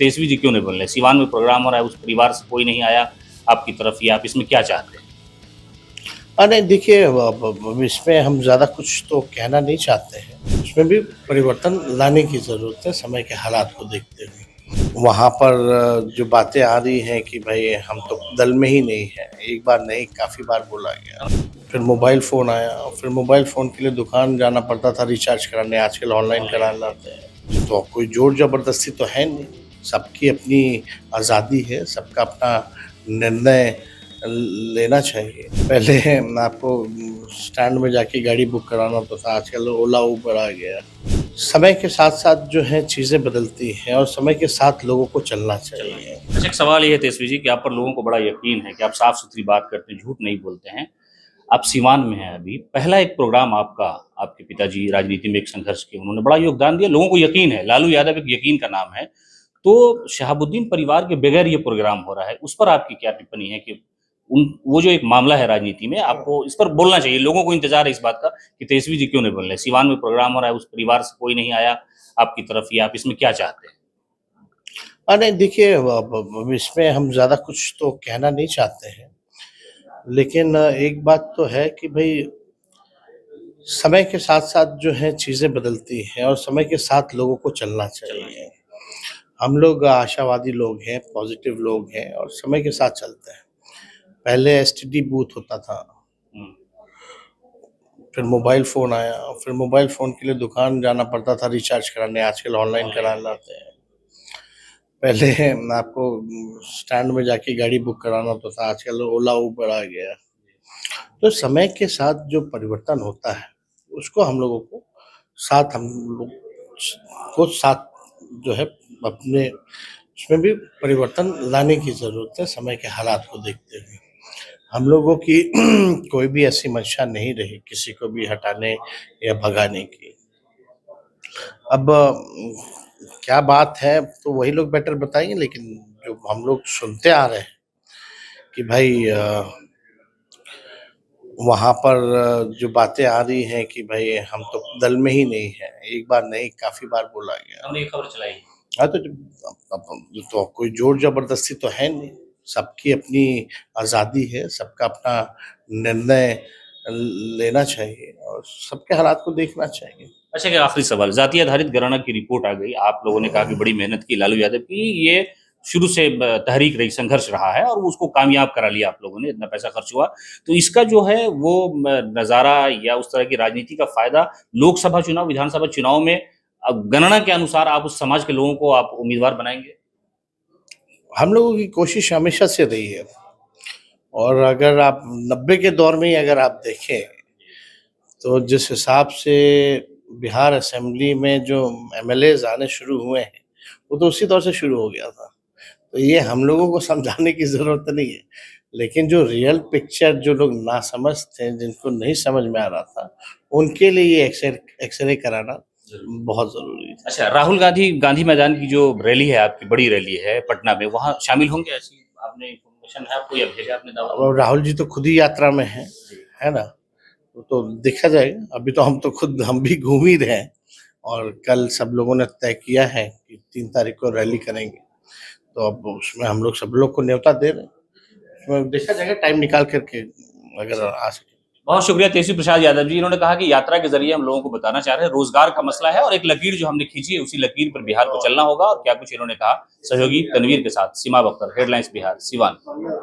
तेजस्वी जी क्यों नहीं बोल रहे? सिवान में प्रोग्राम हो रहा है, उस परिवार से कोई नहीं आया आपकी तरफ, या आप इसमें क्या चाहते हैं? नहीं देखिए अब इसमें हम ज़्यादा कुछ तो कहना नहीं चाहते हैं। इसमें भी परिवर्तन लाने की ज़रूरत है समय के हालात को देखते हुए। वहाँ पर जो बातें आ रही हैं कि भाई हम तो दल में ही नहीं हैं, एक बार नहीं काफ़ी बार बोला गया। फिर मोबाइल फ़ोन आया और फिर मोबाइल फ़ोन के लिए दुकान जाना पड़ता था रिचार्ज कराने, आजकल ऑनलाइन करा लाते हैं। तो कोई ज़ोर ज़बरदस्ती तो है नहीं, सबकी अपनी आज़ादी है, सबका अपना निर्णय लेना चाहिए। पहले आपको स्टैंड में जाके गाड़ी बुक कराना होता था, आजकल ओला उबर आ गया। समय के साथ-साथ जो है चीज़ें बदलती हैं और समय के साथ लोगों को चलना चाहिए। अच्छा, एक सवाल ये है तेजस्वी जी कि आप पर लोगों को बड़ा यकीन है कि आप साफ-सुथरी बात करते हैं, झूठ नहीं बोलते हैं। आप सिवान में हैं अभी, पहला एक प्रोग्राम आपका, आपके पिताजी राजनीति में एक संघर्ष किए, उन्होंने बड़ा योगदान दिया, लोगों को यकीन है, लालू यादव एक यकीन का नाम है। तो शहाबुद्दीन परिवार के बगैर ये प्रोग्राम हो रहा है, उस पर आपकी क्या टिप्पणी है कि वो जो एक मामला है राजनीति में, आपको इस पर बोलना चाहिए, लोगों को इंतज़ार है इस बात का कि तेजस्वी जी क्यों नहीं बोल रहे? सिवान में प्रोग्राम हो रहा है, उस परिवार से कोई नहीं आया आपकी तरफ, या आप इसमें क्या चाहते हैं? नहीं देखिए अब इसमें हम ज़्यादा कुछ तो कहना नहीं चाहते हैं। लेकिन एक बात तो है कि भई समय के साथ-साथ जो है चीज़ें बदलती हैं और समय के साथ लोगों को चलना चाहिए। हम लोग आशावादी लोग हैं, पॉज़िटिव लोग हैं और समय के साथ चलते हैं। पहले एसटीडी बूथ होता था, हुँ। फिर मोबाइल फ़ोन आया, फिर मोबाइल फ़ोन के लिए दुकान जाना पड़ता था रिचार्ज कराने, आजकल ऑनलाइन करा लाते हैं। पहले आपको स्टैंड में जाके गाड़ी बुक कराना होता था, आजकल ओला उबर आ गया। तो समय के साथ जो परिवर्तन होता है, उसको हम लोगों को हम लोग को साथ जो है अपने उसमें भी परिवर्तन लाने की ज़रूरत है समय के हालात को देखते हुए। हम लोगों की कोई भी ऐसी मंशा नहीं रही किसी को भी हटाने या भगाने की। अब क्या बात है तो वही लोग बेटर बताएँगे, लेकिन जो हम लोग सुनते आ रहे हैं कि भाई वहाँ पर जो बातें आ रही हैं कि भाई हम तो दल में ही नहीं हैं, एक बार नहीं काफ़ी बार बोला गया। हमने ये खबर चलाई। हाँ, तो तो कोई ज़ोर ज़बरदस्ती तो है नहीं, सबकी अपनी आज़ादी है, सबका अपना निर्णय लेना चाहिए और सबके हालात को देखना चाहिए। अच्छा, एक आखिरी सवाल, जाति आधारित गणना की रिपोर्ट आ गई, आप लोगों ने काफ़ी बड़ी मेहनत की लालू यादव की, ये शुरू से तहरीक रही, संघर्ष रहा है और उसको कामयाब करा लिया आप लोगों ने, इतना पैसा खर्च हुआ। तो इसका जो है वो नज़ारा या उस तरह की राजनीति का फ़ायदा लोकसभा चुनाव, विधानसभा चुनाव में गणना के अनुसार आप उस समाज के लोगों को आप उम्मीदवार बनाएँगे? हम लोगों की कोशिश हमेशा से रही है और अगर आप 90 के दौर में ही अगर आप देखें, तो जिस हिसाब से बिहार असेंबली में जो एमएलएज़ आने शुरू हुए हैं, वो तो उसी दौर से शुरू हो गया था। तो ये हम लोगों को समझाने की ज़रूरत नहीं है। लेकिन जो रियल पिक्चर जो लोग नासमझ थे, जिनको नहीं समझ में आ रहा था, उनके लिए ये एक्स-रे कराना बहुत ज़रूरी है। अच्छा, राहुल गांधी गांधी मैदान की जो रैली है आपकी, बड़ी रैली है पटना में, वहाँ शामिल होंगे? ऐसी आपने इन्फॉर्मेशन है आपको या भेजा आपने दावा? और राहुल जी तो खुद ही यात्रा में हैं, है ना? तो देखा जाएगा। अभी तो हम भी घूम ही रहे हैं और कल सब लोगों ने तय किया है कि 3 तारीख को रैली करेंगे। तो अब उसमें हम लोग सब लोग को न्योता दे रहे हैं। उसमें देखा जाएगा टाइम निकाल कर के अगर आ सके। बहुत शुक्रिया तेजस्वी प्रसाद यादव जी, इन्होंने कहा कि यात्रा के ज़रिए हम लोगों को बताना चाह रहे हैं, रोज़गार का मसला है और एक लकीर जो हमने खींची है, उसी लकीर पर बिहार को चलना होगा। और क्या कुछ इन्होंने कहा, सहयोगी तनवीर के साथ, सीमा बख्तर, हेडलाइंस बिहार, सिवान।